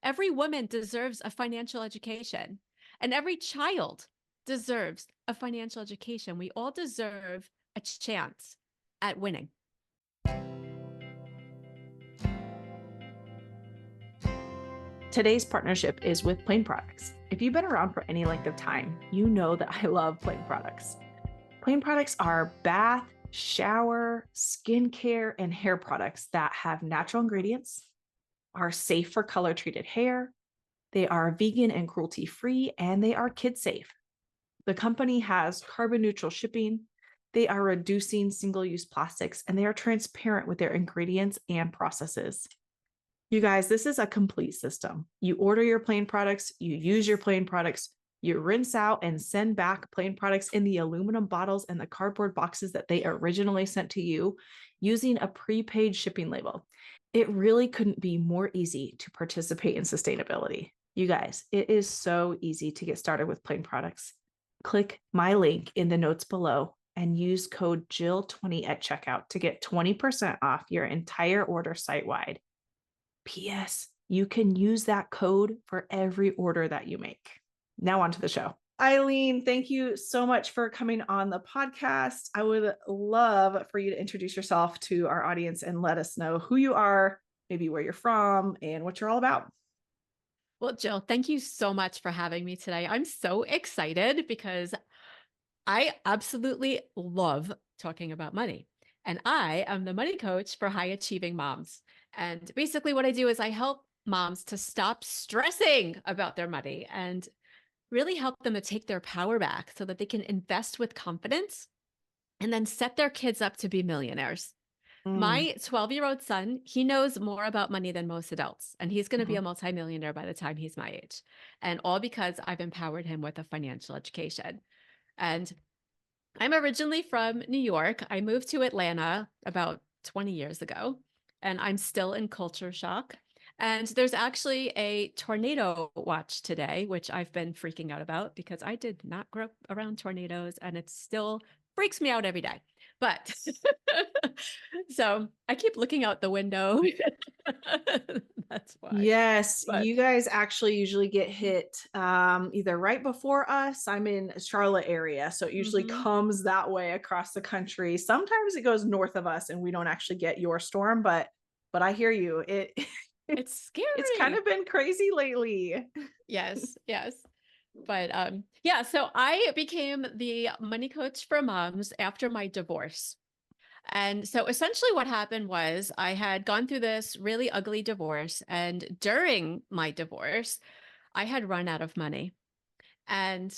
every woman deserves a financial education, and every child deserves a financial education. We all deserve a chance at winning. Today's partnership is with Plain Products. If you've been around for any length of time, you know that I love Plain Products. Plain Products are bath, shower, skincare, and hair products that have natural ingredients, are safe for color-treated hair, they are vegan and cruelty-free, and they are kid-safe. The company has carbon-neutral shipping, they are reducing single-use plastics, and they are transparent with their ingredients and processes. You guys, this is a complete system. You order your Plain products, you use your Plain products, you rinse out and send back Plain products in the aluminum bottles and the cardboard boxes that they originally sent to you using a prepaid shipping label. It really couldn't be more easy to participate in sustainability. You guys, it is so easy to get started with Plain products. Click my link in the notes below and use code Jill20 at checkout to get 20% off your entire order site-wide. P.S. You can use that code for every order that you make. Now on to the show. Eileen, thank you so much for coming on the podcast. I would love for you to introduce yourself to our audience and let us know who you are, maybe where you're from, and what you're all about. Well, Jill, thank you so much for having me today. I'm so excited because I absolutely love talking about money. And I am the money coach for high achieving moms. And basically what I do is I help moms to stop stressing about their money and really help them to take their power back so that they can invest with confidence and then set their kids up to be millionaires. My 12-year-old son, he knows more about money than most adults, and he's going to be a multimillionaire by the time he's my age. And all because I've empowered him with a financial education. And I'm originally from New York. I moved to Atlanta about 20 years ago, and I'm still in culture shock. And there's actually a tornado watch today, which I've been freaking out about because I did not grow up around tornadoes, and it still freaks me out every day. But so I keep looking out the window. That's why. Yes, you guys actually usually get hit either right before us. I'm in Charlotte area, so it usually comes that way across the country. Sometimes it goes north of us and we don't actually get your storm, but I hear you. It's scary. It's kind of been crazy lately. Yes. But yeah, so I became the money coach for moms after my divorce. And so essentially what happened was I had gone through this really ugly divorce. And during my divorce, I had run out of money, and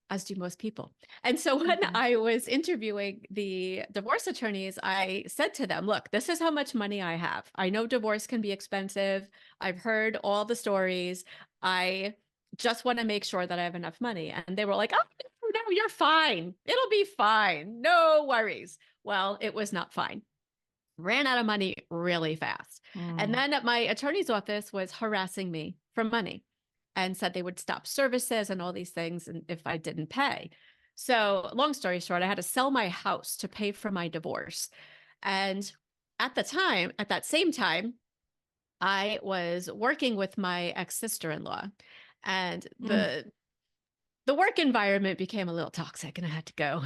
as do most people. And so when I was interviewing the divorce attorneys, I said to them, look, this is how much money I have. I know divorce can be expensive. I've heard all the stories. I just want to make sure that I have enough money. And they were like, oh, no, you're fine. It'll be fine. No worries. Well, it was not fine. Ran out of money really fast. And then my attorney's office was harassing me for money and said they would stop services and all these things and if I didn't pay. So long story short, I had to sell my house to pay for my divorce. And at that same time, I was working with my ex-sister-in-law, and the work environment became a little toxic and I had to go.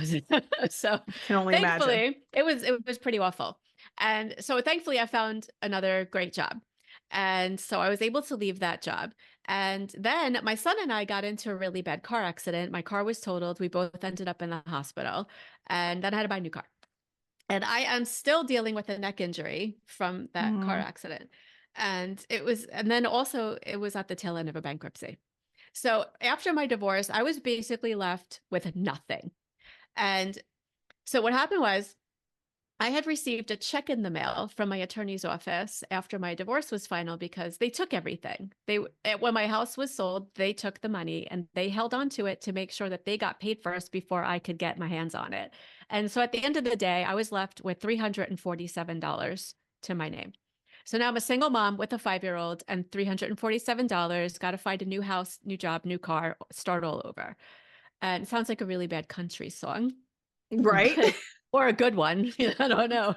So can only thankfully, imagine. it was pretty awful. And so thankfully I found another great job. And so I was able to leave that job. And then my son and I got into a really bad car accident. My car was totaled. We both ended up in the hospital. And then I had to buy a new car. And I am still dealing with a neck injury from that car accident. And then also it was at the tail end of a bankruptcy. So after my divorce, I was basically left with nothing. And so what happened was I had received a check in the mail from my attorney's office after my divorce was final because they took everything. When my house was sold, they took the money and they held on to it to make sure that they got paid first before I could get my hands on it. And so at the end of the day, I was left with $347 to my name. So now I'm a single mom with a 5-year-old and $347, got to find a new house, new job, new car, start all over. And it sounds like a really bad country song. Right. Or a good one. I don't know.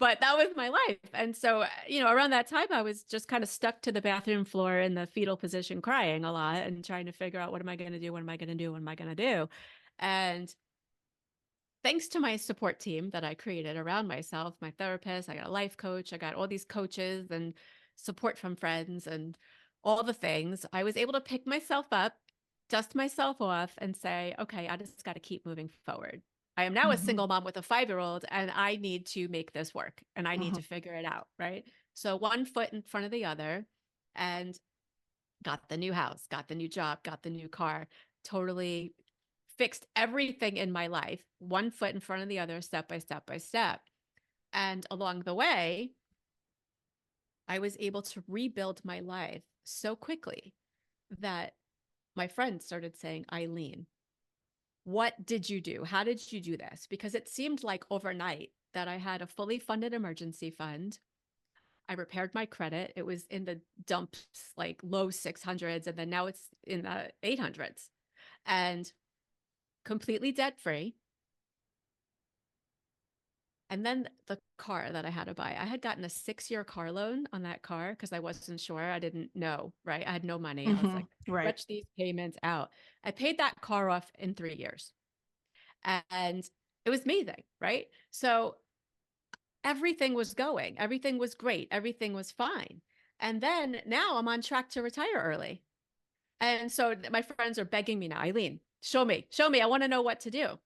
but that was my life. And so, around that time, I was just kind of stuck to the bathroom floor in the fetal position, crying a lot and trying to figure out, what am I going to do? What am I going to do? What am I going to do? And thanks to my support team that I created around myself, my therapist, I got a life coach, I got all these coaches and support from friends and all the things, I was able to pick myself up, dust myself off, and say, okay, I just got to keep moving forward. I am now a Mhm. single mom with a 5-year-old, and I need to make this work and I need Mhm. to figure it out. Right. So one foot in front of the other, and got the new house, got the new job, got the new car, totally fixed everything in my life, one foot in front of the other, step by step by step. And along the way, I was able to rebuild my life so quickly that my friends started saying, Eileen, what did you do? How did you do this? Because it seemed like overnight that I had a fully funded emergency fund. I repaired my credit. It was in the dumps, like low 600s, and then now it's in the 800s, and completely debt free. And then the car that I had to buy, I had gotten a 6-year car loan on that car because I wasn't sure. I didn't know, right? I had no money. I was Mhm. like, Right. stretch these payments out. I paid that car off in 3 years, and it was amazing, right? So everything was going, everything was great, everything was fine. And then now I'm on track to retire early. And so my friends are begging me now, Eileen, show me. I want to know what to do.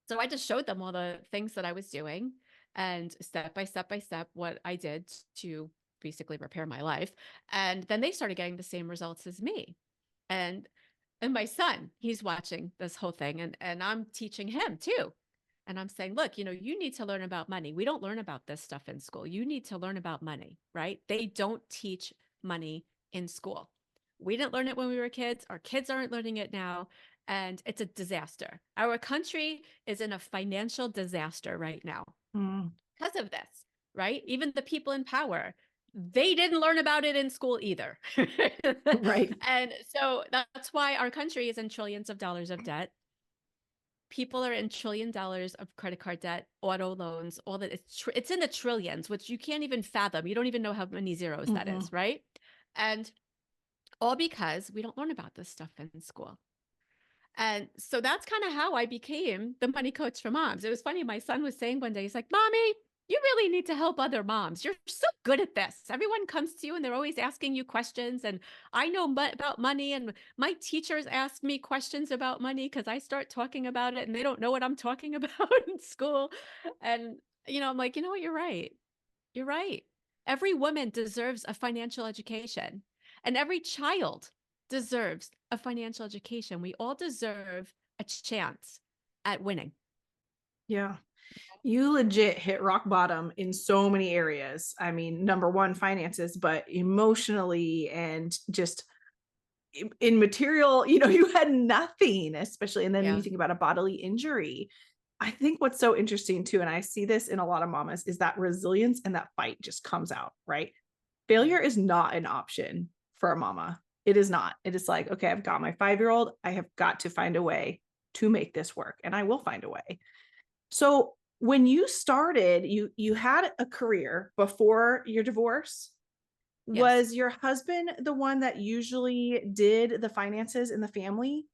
So I just showed them all the things that I was doing and step by step what I did to basically repair my life. And then they started getting the same results as me. And my son, he's watching this whole thing, and I'm teaching him too. And I'm saying, look, you need to learn about money. We don't learn about this stuff in school. You need to learn about money, right? They don't teach money in school. We didn't learn it when we were kids. Our kids aren't learning it now. And it's a disaster. Our country is in a financial disaster right now Mm. because of this, right? Even the people in power, they didn't learn about it in school either. Right. And so that's why our country is in trillions of dollars of debt. People are in $1 trillion of credit card debt, auto loans, all that. It's in the trillions, which you can't even fathom. You don't even know how many zeros that Mhm. is, right? And all because we don't learn about this stuff in school. And so that's kind of how I became the money coach for moms. It was funny. My son was saying one day, he's like, Mommy, you really need to help other moms. You're so good at this. Everyone comes to you and they're always asking you questions. And I know about money. And my teachers ask me questions about money because I start talking about it and they don't know what I'm talking about in school. And, I'm like, you know what? You're right. You're right. Every woman deserves a financial education, and every child deserves a financial education. We all deserve a chance at winning. Yeah. You legit hit rock bottom in so many areas. I mean, number one, finances, but emotionally and just in material, you had nothing, especially. And then you Yeah. think about a bodily injury. I think what's so interesting too, and I see this in a lot of mamas, is that resilience and that fight just comes out, right? Yeah. Failure is not an option for a mama. It is not. It is like, okay, I've got my 5-year-old. I have got to find a way to make this work, and I will find a way. So when you started, you had a career before your divorce. Yes. Was your husband the one that usually did the finances in the family?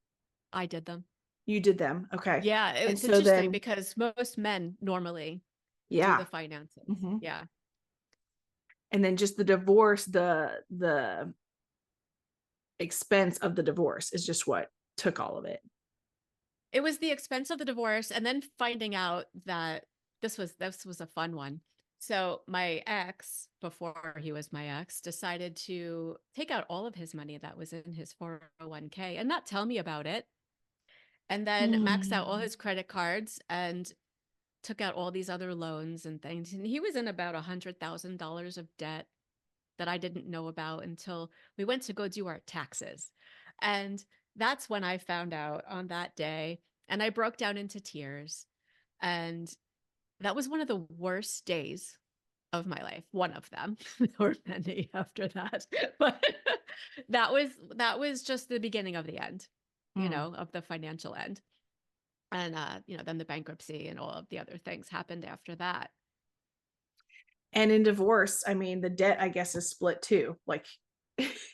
I did them. You did them. Okay. Yeah. And It's so interesting then, because most men normally do yeah. the finances. Mhm. Yeah. And then just the divorce, the expense of the divorce is just what took all of it. It was the expense of the divorce and then finding out that this was a fun one. So my ex, before he was my ex, decided to take out all of his money that was in his 401k and not tell me about it. And then maxed out all Mm. his credit cards and took out all these other loans and things. And he was in about $100,000 of debt that I didn't know about until we went to go do our taxes. And that's when I found out on that day. And I broke down into tears. And that was one of the worst days of my life. One of them. There were many after that. But that was just the beginning of the end, Mm. of the financial end. And then the bankruptcy and all of the other things happened after that. And in divorce, I mean, the debt, I guess, is split too. Like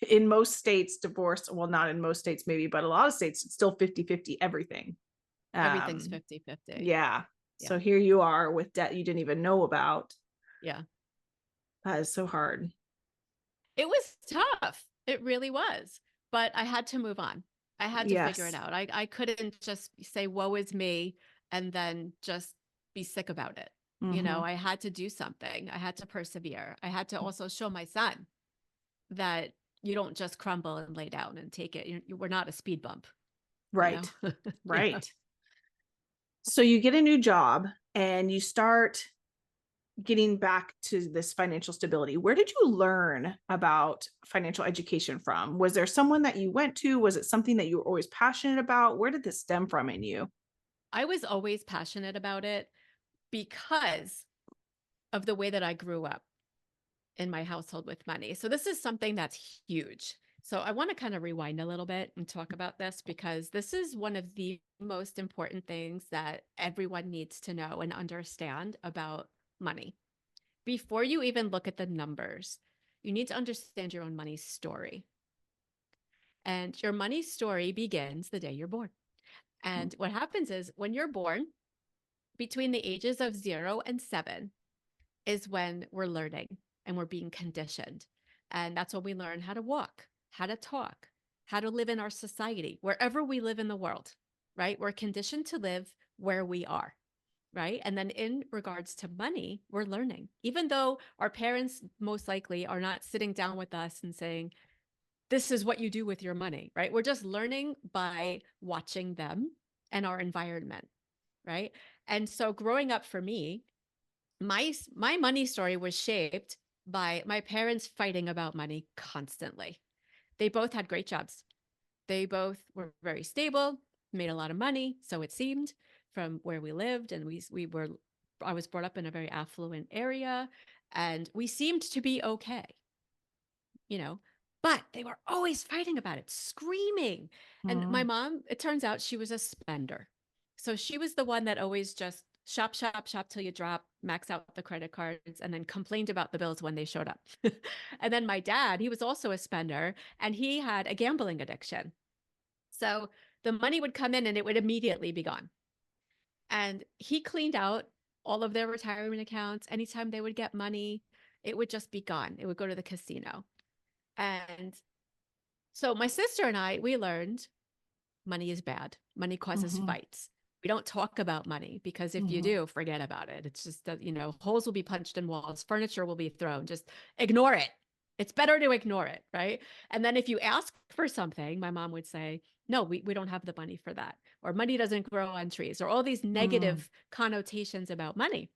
in most states, divorce, well, not in most states, maybe, but a lot of states, it's still 50-50 everything. Everything's 50-50. Yeah. Yeah. So here you are with debt you didn't even know about. Yeah. That is so hard. It was tough. It really was. But I had to move on. I had to figure it Yes. out. I couldn't just say, woe is me, and then just be sick about it. You know, Mm-hmm. I had to do something. I had to persevere. I had to also show my son that you don't just crumble and lay down and take it. We're not a speed bump, you know? Right. Yeah. Right. So you get a new job and you start getting back to this financial stability. Where did you learn about financial education from? Was there someone that you went to? Was it something that you were always passionate about? Where did this stem from in you? I was always passionate about it because of the way that I grew up in my household with money. So this is something that's huge. So I want to kind of rewind a little bit and talk about this because this is one of the most important things that everyone needs to know and understand about money. Before you even look at the numbers, you need to understand your own money story. And your money story begins the day you're born. And what happens is when you're born, between the ages of 0 and 7 is when we're learning and we're being conditioned. And that's when we learn how to walk, how to talk, how to live in our society, wherever we live in the world, right? We're conditioned to live where we are, right? And then in regards to money, we're learning. Even though our parents most likely are not sitting down with us and saying, this is what you do with your money, right? We're just learning by watching them and our environment, right? And so growing up for me, my money story was shaped by my parents fighting about money constantly. They both had great jobs. They both were very stable, made a lot of money, so it seemed, from where we lived, and we were I was brought up in a very affluent area, and we seemed to be okay, you know. But they were always fighting about it, screaming. And my Mm. mom, it turns out she was a spender. So she was the one that always just shop, shop, shop till you drop, max out the credit cards, and then complained about the bills when they showed up. And then my dad, he was also a spender and he had a gambling addiction. So the money would come in and it would immediately be gone. And he cleaned out all of their retirement accounts. Anytime they would get money, it would just be gone. It would go to the casino. And so my sister and I, we learned money is bad. Money causes Mm-hmm. fights. We don't talk about money because if you Mm-hmm. do, forget about it. It's just that, holes will be punched in walls, furniture will be thrown. Just ignore it. It's better to ignore it, right? And then if you ask for something, my mom would say, no, we don't have the money for that. Or money doesn't grow on trees, or all these Mm. negative connotations about money.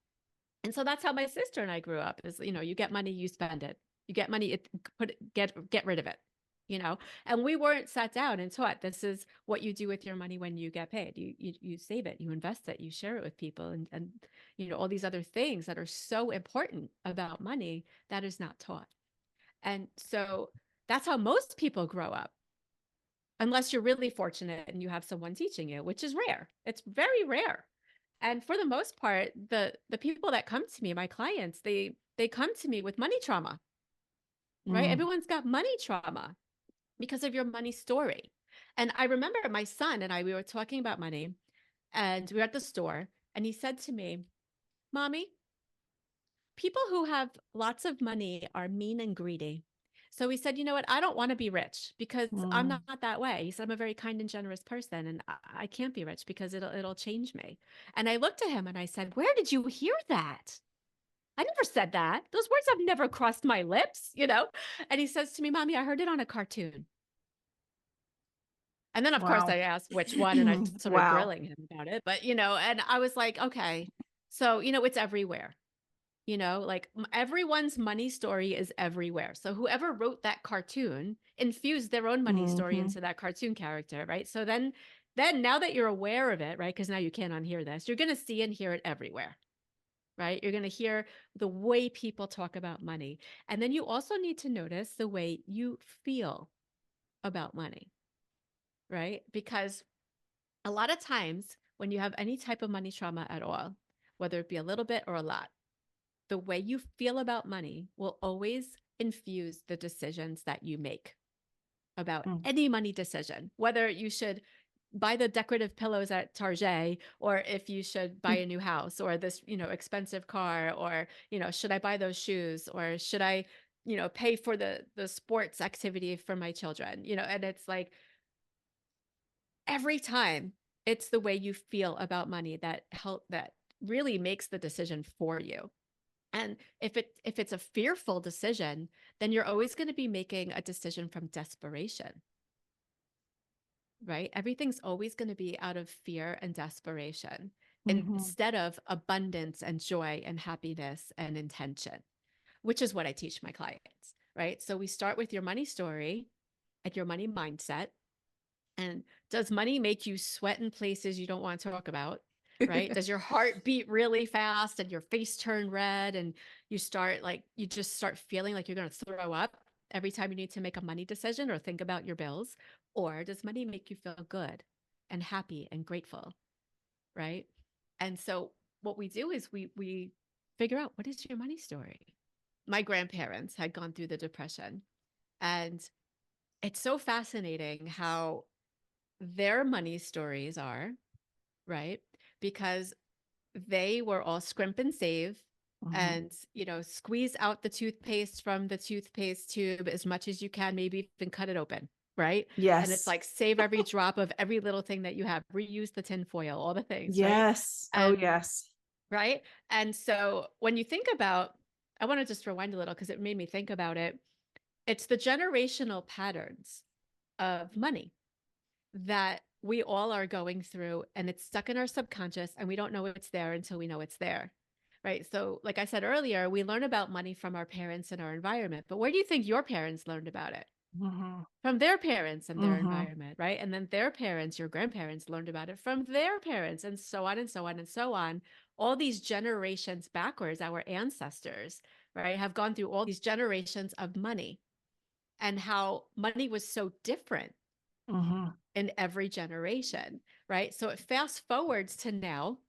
And so that's how my sister and I grew up is, you get money, you spend it. You get money, get rid of it, you know? And we weren't sat down and taught this is what you do with your money when you get paid. You save it, you invest it, you share it with people and all these other things that are so important about money that is not taught. And so that's how most people grow up. Unless you're really fortunate and you have someone teaching you, which is rare. It's very rare. And for the most part, the people that come to me, my clients, they come to me with money trauma, right? Mm. Everyone's got money trauma because of your money story. And I remember my son and I, we were talking about money and we were at the store and he said to me, Mommy, people who have lots of money are mean and greedy. So he said, you know what? I don't want to be rich because I'm Mm. not that way. He said, I'm a very kind and generous person and I can't be rich because it'll change me. And I looked at him and I said, where did you hear that? I never said that. Those words have never crossed my lips. And he says to me, Mommy, I heard it on a cartoon. And then, of course, Wow. I asked which one and I started Wow. grilling him about it. But, and I was like, okay, so, it's everywhere. Like everyone's money story is everywhere. So whoever wrote that cartoon infused their own money story Mm-hmm. into that cartoon character, right? So then now that you're aware of it, right? Because now you can't unhear this, you're going to see and hear it everywhere, right? You're going to hear the way people talk about money. And then you also need to notice the way you feel about money, right? Because a lot of times when you have any type of money trauma at all, whether it be a little bit or a lot, the way you feel about money will always infuse the decisions that you make about any money decision, whether you should buy the decorative pillows at Target, or if you should buy a new house, or this, expensive car, or, should I buy those shoes, or should I, pay for the sports activity for my children, and it's like every time it's the way you feel about money that really makes the decision for you. And if it's a fearful decision, then you're always going to be making a decision from desperation. Right? Everything's always going to be out of fear and desperation instead of abundance and joy and happiness and intention, which is what I teach my clients, right? So we start with your money story and your money mindset. And does money make you sweat in places you don't want to talk about? Right? Does your heart beat really fast and your face turn red and you just start feeling like you're going to throw up every time you need to make a money decision or think about your bills? Or does money make you feel good and happy and grateful? Right? And so what we do is we figure out, what is your money story? My grandparents had gone through the Depression, and it's so fascinating how their money stories are, right? Because they were all scrimp and save and, squeeze out the toothpaste from the toothpaste tube as much as you can, maybe even cut it open, right? And it's Yes. like save every drop of every little thing that you have, reuse the tin foil, all the things, right? Yes. And, Oh, yes. right. And so when you think about, I want to just rewind a little because it made me think about it. It's the generational patterns of money that we all are going through, and it's stuck in our subconscious, and we don't know it's there until we know it's there. Right. So like I said earlier, we learn about money from our parents and our environment. But where do you think your parents learned about it? From their parents and their environment, right? And then their parents, your grandparents, learned about it from their parents, and so on and so on and so on. All these generations backwards, our ancestors, right, have gone through all these generations of money and how money was so different in every generation, right? So it fast forwards to now,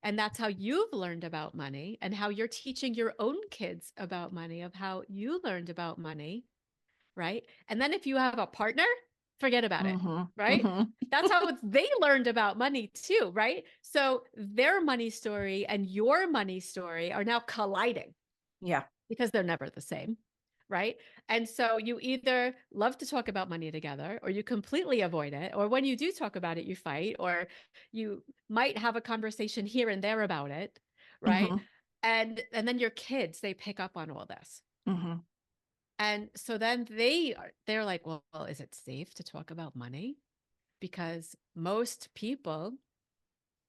and that's how you've learned about money and how you're teaching your own kids about money, of how you learned about money, right? And then if you have a partner, forget about it, right? That's how they learned about money too, right? So their money story and your money story are now colliding. Yeah. Because they're never the same, right? And so you either love to talk about money together, or you completely avoid it, or when you do talk about it, you fight, or you might have a conversation here and there about it, right? And then your kids, they pick up on all this. And so then they're like, well, is it safe to talk about money? Because most people,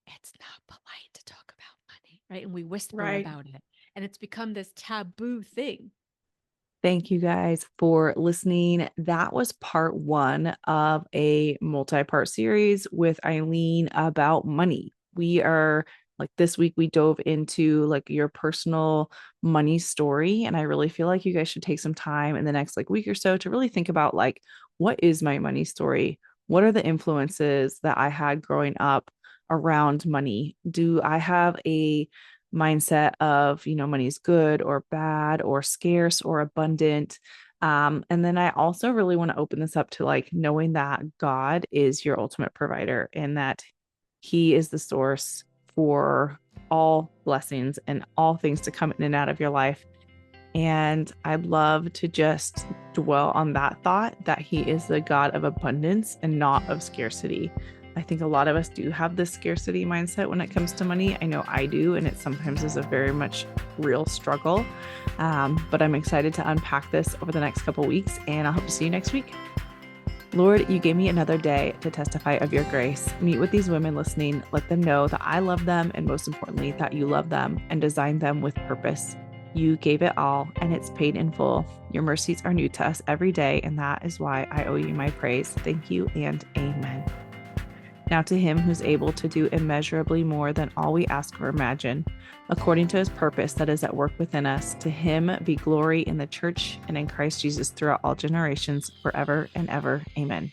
it's not polite to talk about money, right? And we whisper about it, and it's become this taboo thing. Thank you guys for listening. That was part 1 of a multi-part series with Eileen about money. We are like, this week we dove into like your personal money story. And I really feel like you guys should take some time in the next like week or so to really think about like, what is my money story? What are the influences that I had growing up around money? Do I have a mindset of, money is good or bad or scarce or abundant? And then I also really want to open this up to like knowing that God is your ultimate provider and that He is the source for all blessings and all things to come in and out of your life. And I'd love to just dwell on that thought, that He is the God of abundance and not of scarcity. I think a lot of us do have this scarcity mindset when it comes to money. I know I do, and it sometimes is a very much real struggle. But I'm excited to unpack this over the next couple of weeks, and I hope to see you next week. Lord, you gave me another day to testify of your grace. Meet with these women listening. Let them know that I love them, and most importantly, that you love them and designed them with purpose. You gave it all, and it's paid in full. Your mercies are new to us every day, and that is why I owe you my praise. Thank you and amen. Now to Him who's able to do immeasurably more than all we ask or imagine, according to His purpose that is at work within us, to Him be glory in the church and in Christ Jesus throughout all generations, forever and ever. Amen.